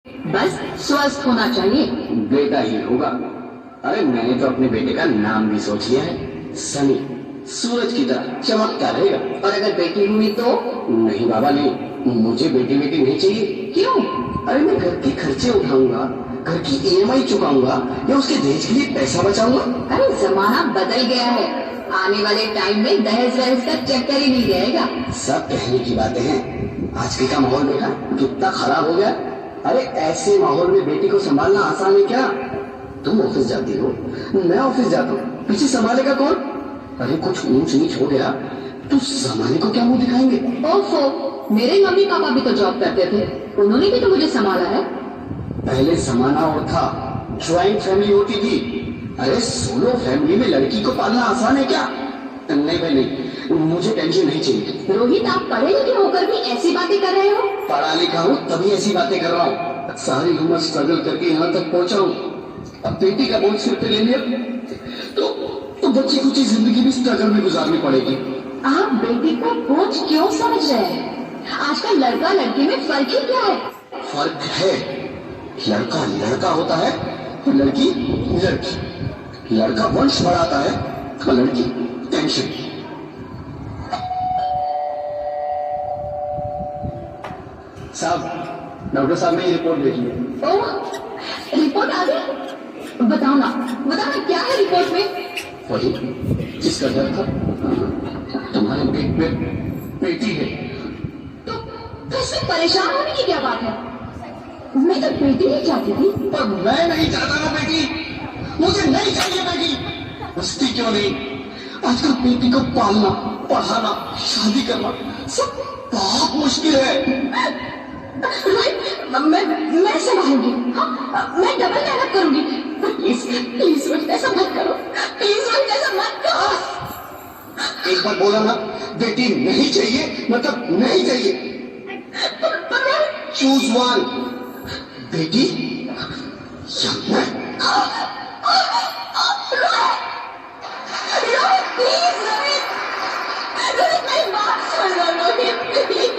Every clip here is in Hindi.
बस स्वस्थ होना चाहिए। बेटा ही होगा। अरे मैंने तो अपने बेटे का नाम भी सोच लिया है, सनी। सूरज की तरह चमकता रहेगा। और अगर बेटी हुई तो? नहीं बाबा नहीं, मुझे बेटी बेटी नहीं चाहिए। क्यों? अरे मैं घर के खर्चे उठाऊंगा, घर की ईएमआई चुकाऊंगा या उसके दहेज के लिए पैसा बचाऊंगा। अरे जमाना बदल गया है, आने वाले टाइम में दहेज वहेज का चक्कर ही नहीं रहेगा। सब कहने की बातें हैं, आजकल का माहौल देखा कितना खराब हो गया। अरे ऐसे माहौल में बेटी को संभालना आसान है क्या? तुम ऑफिस जाती हो, मैं ऑफिस जाता हूँ, पीछे संभालेगा कौन? अरे कुछ ऊंच नीच हो गया तो जमाने को क्या मुंह दिखाएंगे? ओफो, मेरे मम्मी पापा भी तो जॉब करते थे, उन्होंने भी तो मुझे संभाला है। पहले जमाना और था, ज्वाइंट फैमिली होती थी। अरे सोलो फैमिली में लड़की को पालना आसान है क्या? नहीं भाई नहीं, मुझे टेंशन नहीं चाहिए। रोहित, आप पढ़े लिखे होकर भी ऐसी बातें कर रहे हो? पढ़ा लिखा हूँ तभी ऐसी बातें कर रहा हूँ। सारी उम्र स्ट्रगल करके यहाँ तक पहुंचा हूँ। अब बेटी का बोझ सिर पे ले लिया तो बच्ची कुछ जिंदगी भी स्ट्रगल में गुजारनी पड़ेगी। आप बेटी को बोझ क्यों समझ रहे हैं? आजकल लड़का लड़की में फर्क ही क्या है? फर्क है, लड़का लड़का होता है और लड़की लड़की। लड़का वंश बढ़ाता है और लड़की टेंशन। साहब, डॉक्टर साहब ने ये रिपोर्ट भेजी है। ओह, रिपोर्ट आ गई? बताओ ना क्या है रिपोर्ट में? वही जिसका डर था, तुम्हारे पेट में बेटी है। तो इसमें परेशान होने की क्या बात है? मैं तो बेटी ही चाहती थी। पर मैं नहीं चाहता ना बेटी, मुझे नहीं चाहिए बेटी। पूछती क्यों नहीं? आजकल बेटी को पालना, पढ़ाना, शादी करना सब बहुत मुश्किल है। मैं संभालूंगी। हाँ, मैं डबल मेहनत करूंगी। प्लीज प्लीज रोहित, ऐसा मत करो। प्लीज रोहित, ऐसा मत करो। एक बार बोला ना, बेटी नहीं चाहिए मतलब नहीं चाहिए। चूज वन, बेटी या मैं। रोहित प्लीज, रोहित मेरी बात सुन लो रोहित प्लीज।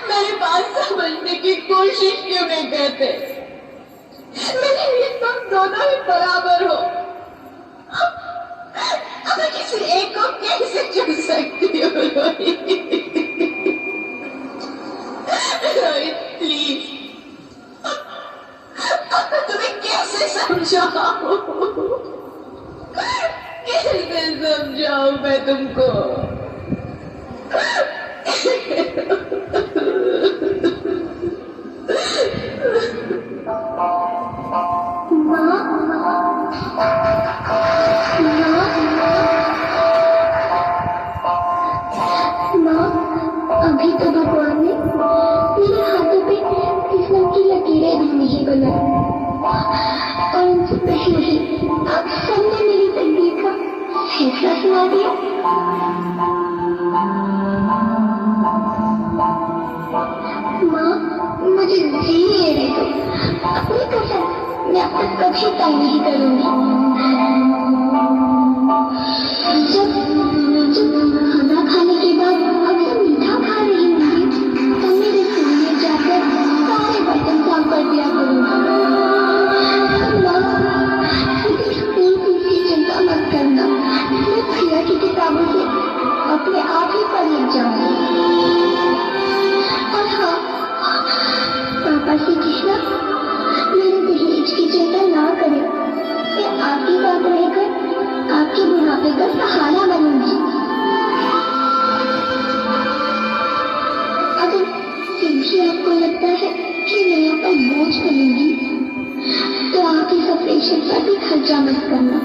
मेरी बात समझने की कोशिश क्यों नहीं करते? मेरे लिए तुम दोनों ही बराबर हो। मैं किसी एक को कैसे चुन सकती हूँ रोहित? रोहित प्लीज, तुम्हें कैसे समझाऊं? कैसे समझाऊं मैं तुमको? अभी तो भगवान ने मेरे हाथों पे किस्मत की लकीरें भी नहीं बनाई, और उनसे पहले ही आप सबने मेरी तकदीर का फैसला सुना दिया। माँ, मुझे जीने दे दो। अपनी कसम मैं अब तक कभी तय नहीं करूंगी। जब खाना खाने के बाद अक्सर मीठा खा रही होंगी तो मेरे सीने जाकर सारे बर्तन साफ कर दिया करूंगा। चिंता मत करना, मैं प्रिया की किताबों से अपने आप ही पढ़ लिख जाऊंगी। और हाँ, पापा से कहना मेरे दहेज की चिंता ना करें। मैं आपकी बात रहकर आपके बुढ़ापे का सहारा बनूंगी। अगर फिर भी आपको लगता है कि मैं आप पर बोझ बनूंगी तो आप इस ऑपरेशन पर भी खर्चा मत करना।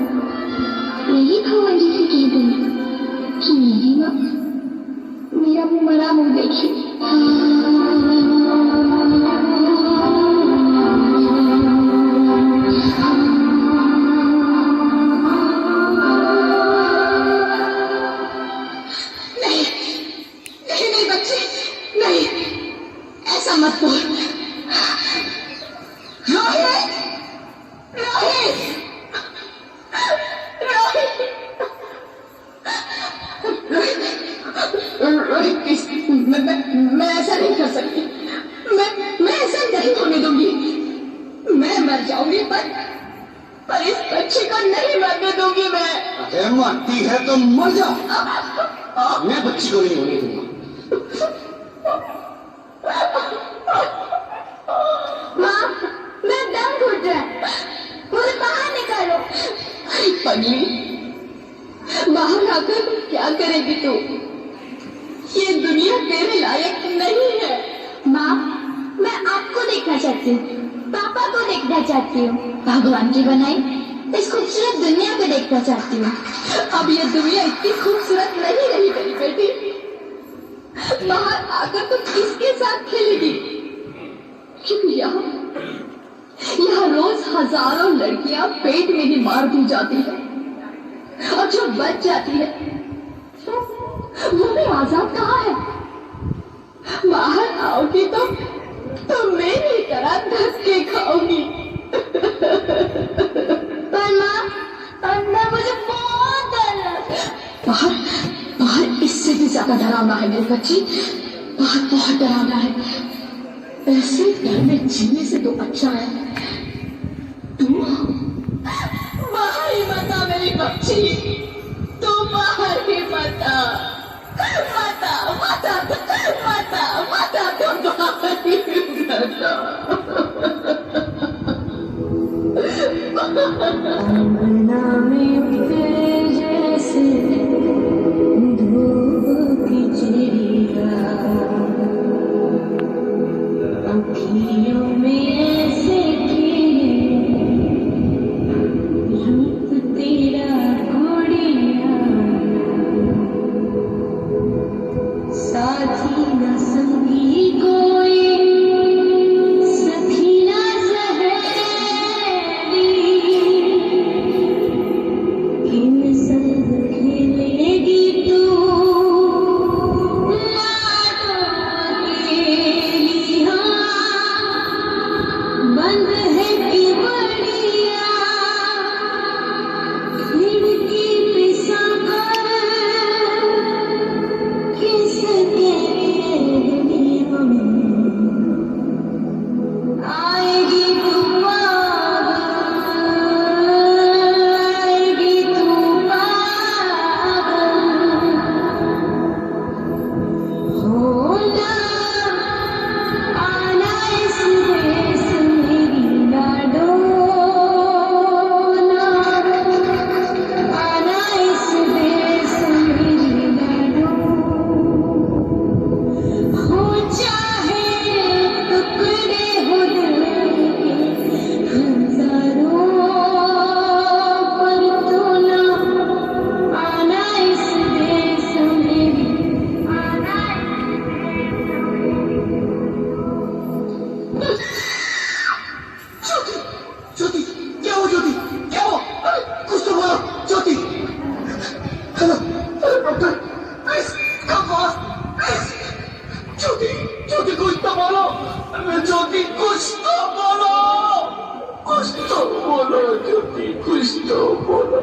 यही भगवान जी से कह दूंगी कि मेरी माँ मेरा मरा मुंह देखी। नहीं बच्चे, नहीं, ऐसा मत बोल। रोहित, रोहित, रोहित, रोहित प्लीज, मैं ऐसा नहीं कर सकती। मैं ऐसा मरती है तो मर जाओ। मैं बच्ची को नहीं होने दूंगा। माँ, मैं दम घुट रहा है, मुझे बाहर निकालो। पगली, बाहर आकर क्या करेगी तू? ये दुनिया तेरे लायक नहीं है। माँ, मैं आपको देखना चाहती हूँ, पापा को देखना चाहती हूँ, भगवान की बनाई इस खूबसूरत दुनिया को देखना चाहती हूँ। अब ये दुनिया इतनी खूबसूरत नहीं रही मेरी बेटी। बाहर आकर तू किसके साथ खेलेगी? क्योंकि यहाँ रोज हजारों लड़कियां पेट में ही मार दी जाती है, और जो बच जाती है वो भी आजाद कहाँ है? बाहर आओगी तो मेरी तरह धक्के खाओगी। पर माँ, अंदर मुझे बहुत डर लगता है। बाहर इससे भी ज्यादा डरावना है मेरी बच्ची। बाहर बहुत डरावना है। ऐसे घर में जीने से तो अच्छा है तू बाहर ही मत आ मेरी बच्ची। तू बाहर ही मत आ। मत आ, मत आ, मत आ, मत आ, तू बाहर ही मत आ। अंगना में जैसे धूप की चिड़िया, अखियों में ऐसे रूप तेरा घोड़िया, साथी न संगी कोई, सखी न सहेली, किन संग खेलेगी तू लाडो अकेली। बंद है कि बढ़िया खिड़की पे संकर किसके आएगी तू आएगी तू होना आना इस देश मेरी लाडो, आना इस देश मेरी लाडो। हो चाहे टुकड़े हो दिल के हजारों, पर तू ना आना इस देश मेरी, आना ज्योति, ज्योति, क्या हो ज्योति? क्या हो? अरे कुछ तो बोलो ज्योति। हेलो, अरे doctor, please come fast, please. Jyoti, Jyoti कुछ तो बोलो। अरे ज्योति कुछ तो बोलो, कुछ तो बोलो ज्योति, कुछ तो बोलो।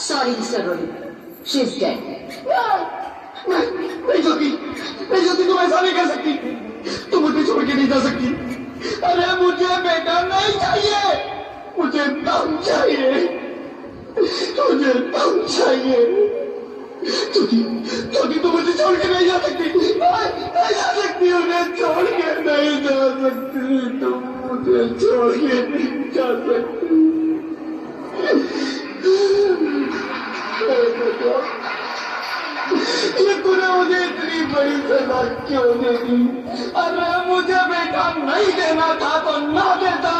Sorry, Mr. Rohit. She's dead. नहीं ज्योति, नहीं ज्योति, तुम ऐसा नहीं कर सकती। तुम मुझे छोड़ के नहीं जा सकती। अरे मुझे बेटा नहीं चाहिए, मुझे दम चाहिए, मुझे दम चाहिए। ज्योति, ज्योति तुम मुझे छोड़ के नहीं जा सकती, नहीं जा सकती, मुझे छोड़ के नहीं जा सकती, तुम मुझे छोड़ के नहीं जा सकती। ये तूने मुझे इतनी बड़ी सजा क्यों दे दी? अरे मुझे बेटा नहीं देना था तो ना देता।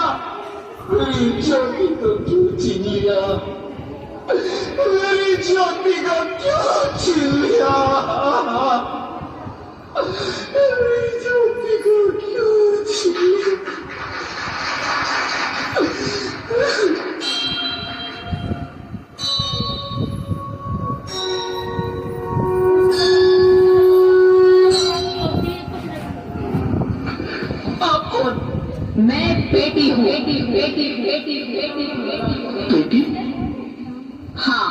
मेरी ज्योति को क्यों छीन लिया? मेरी ज्योति को क्यों छीन लिया? मेरी ज्योति को क्यों छीन लिया? मैं बेटी हूँ। बेटी? हाँ,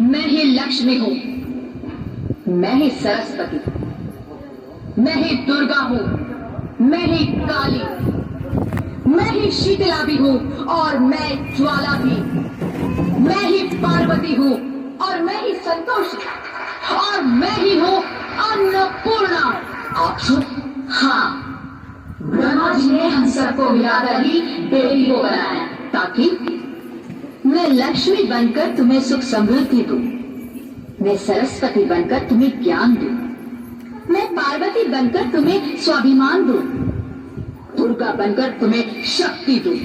मैं ही लक्ष्मी हूँ, मैं ही सरस्वती, मैं ही दुर्गा हूँ, मैं ही काली, मैं ही शीतला भी हूँ और मैं ज्वाला भी। मैं ही पार्वती हूँ और मैं ही संतोषी और मैं ही हूँ अन्नपूर्णा। अच्छा, हाँ, ब्रह्मा जी ने हम सबको मिलाकर ही देवी को बनाया ताकि मैं लक्ष्मी बनकर तुम्हें सुख समृद्धि दूं, मैं सरस्वती बनकर तुम्हें ज्ञान दूं, मैं पार्वती बनकर तुम्हें स्वाभिमान दूं, दुर्गा बनकर तुम्हें शक्ति दूं,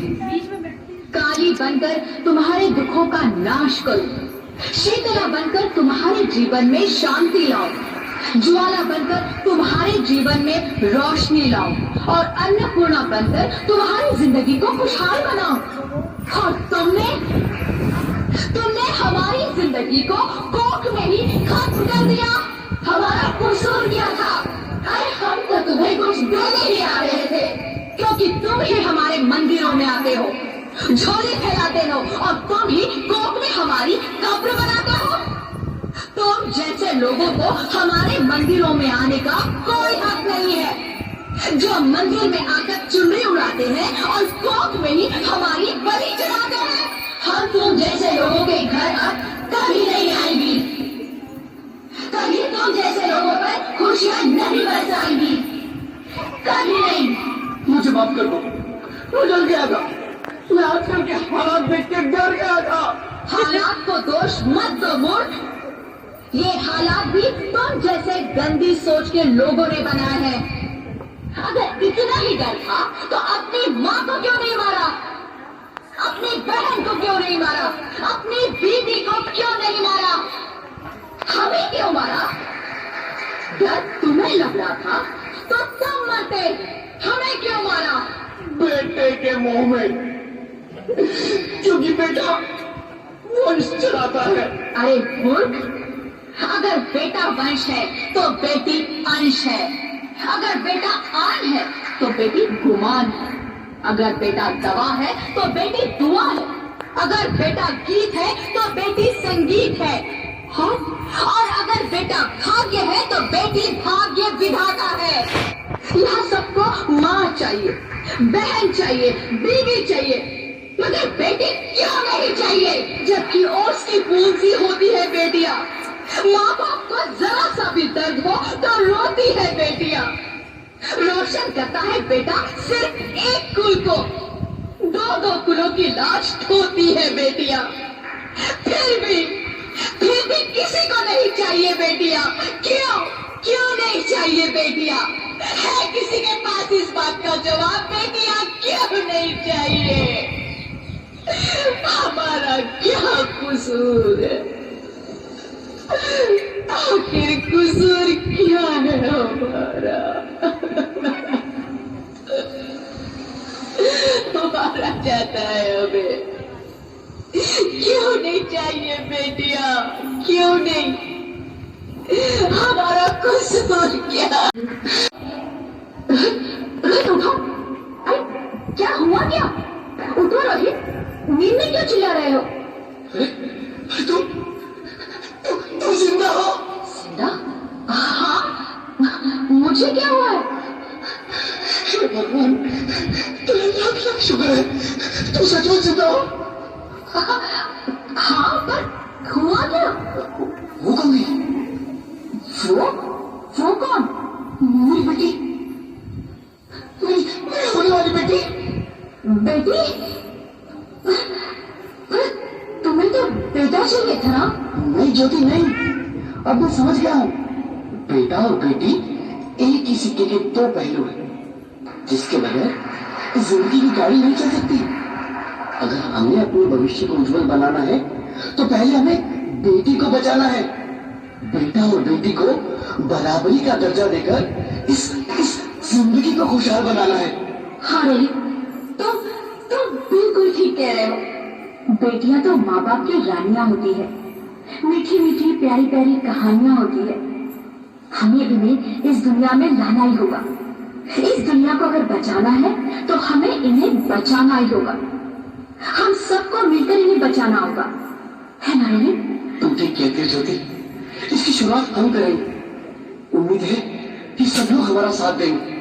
काली बनकर तुम्हारे दुखों का नाश करूं, शीतला बनकर तुम्हारे जीवन में शांति लाऊं, ज्वाला बनकर तुम्हारे जीवन में रोशनी लाऊं और अन्नपूर्णा बनकर तुम्हारी जिंदगी को खुशहाल बनाऊं। और तुमने हमारी जिंदगी को कोख में ही खत्म कर दिया। हमारा कसूर क्या था? अरे हम तो तुम्हें कुछ देने ही आ रहे थे, क्योंकि तुम ही हमारे मंदिरों में आते हो, झोली फैलाते हो और तुम ही कोख में हमारी कब्र बनाते हो। तुम जैसे लोगों को हमारे मंदिरों में आने का कोई हक नहीं है, जो मंदिर में आकर चुनरी उड़ाते हैं और कोख में ही हमारी बलि चढ़ाते हैं। हम तुम जैसे लोगों के घर अब कभी नहीं आएंगी, कभी तुम जैसे लोगों पर खुशियां नहीं बरसाएंगी, कभी नहीं। मुझे माफ कर दो, मैं डर गया था। मैं आजकल के हालात देख के डर गया था। हालात को दोष मत दो मूर्ख, ये हालात भी तुम जैसे गंदी सोच के लोगों ने बनाए हैं। अगर इतना ही डर था तो अपनी माँ को क्यों नहीं मारा, अपनी बहन को क्यों नहीं मारा, अपनी बीवी को क्यों नहीं मारा, हमें क्यों मारा? डर तुम्हें लग रहा था तो तुम मरते, हमें क्यों मारा? बेटे के मुंह में, क्योंकि बेटा वंश चलाता है। अरे मूर्ख, अगर बेटा वंश है तो बेटी अंश है, अगर बेटा आन है तो बेटी गुमान है, अगर बेटा दवा है तो बेटी दुआ है, अगर बेटा गीत है तो बेटी संगीत है, हाँ? और अगर बेटा भाग्य है तो बेटी भाग्य विधाता है। यहाँ सबको माँ चाहिए, बहन चाहिए, बीवी चाहिए, मगर बेटी क्यों नहीं चाहिए? जबकि ओस की बूंद सी होती है बेटियां, माँ बाप को जरा सा भी दर्द हो तो रोती है बेटियां। रोशन करता है बेटा सिर्फ एक कुल को, दो दो कुलों की लाश ढोती है बेटियां। फिर भी किसी को नहीं चाहिए बेटियां। क्यों नहीं चाहिए बेटियां? है किसी के पास इस बात का जवाब? बेटियां क्यों नहीं चाहिए? हमारा क्या कसूर है? आखिर कसूर क्या है हमारा? हमारा जाता है हमें। क्यों नहीं चाहिए बेटियां? क्यों नहीं? हमारा कसूर क्या? उठो, अरे क्या हुआ? क्या उठो रोहित, नींद में क्यों चिल्ला रहे हो? तुम जिंदा हो? जिंदा? हाँ, मुझे क्या हुआ है? भगवान, लाख शुक्र है, तुम सचमुच जिंदा हो। हाँ, पर हुआ क्या? वो कौन है? वो कौन? मेरी बेटी, मेरी होने वाली बेटी। बेटी? तुम्हें तो बेटा चाहिए था ना? नहीं ज्योति, नहीं, अब मैं समझ गया हूँ। बेटा और बेटी एक ही सिक्के के दो पहलू हैं, जिसके बगैर जिंदगी की गाड़ी नहीं चल सकती। अगर हमें अपने भविष्य को उज्जवल बनाना है तो पहले हमें बेटी को बचाना है। बेटा और बेटी को बराबरी का दर्जा देकर इस जिंदगी को खुशहाल बनाना है। हाँ रोहित, तुम बिल्कुल ठीक कह रहे हो। बेटियां तो माँ बाप की रानियां होती है, मीठी मीठी प्यारी प्यारी कहानियां होती है। हमें इन्हें इस दुनिया में लाना ही होगा। इस दुनिया को अगर बचाना है तो हमें इन्हें बचाना ही होगा। हम सबको मिलकर इन्हें बचाना होगा, है ना रोहित? तुम ठीक कहते हो ज्योति, इसकी शुरुआत हम करेंगे। उम्मीद है कि सब लोग हमारा साथ देंगे।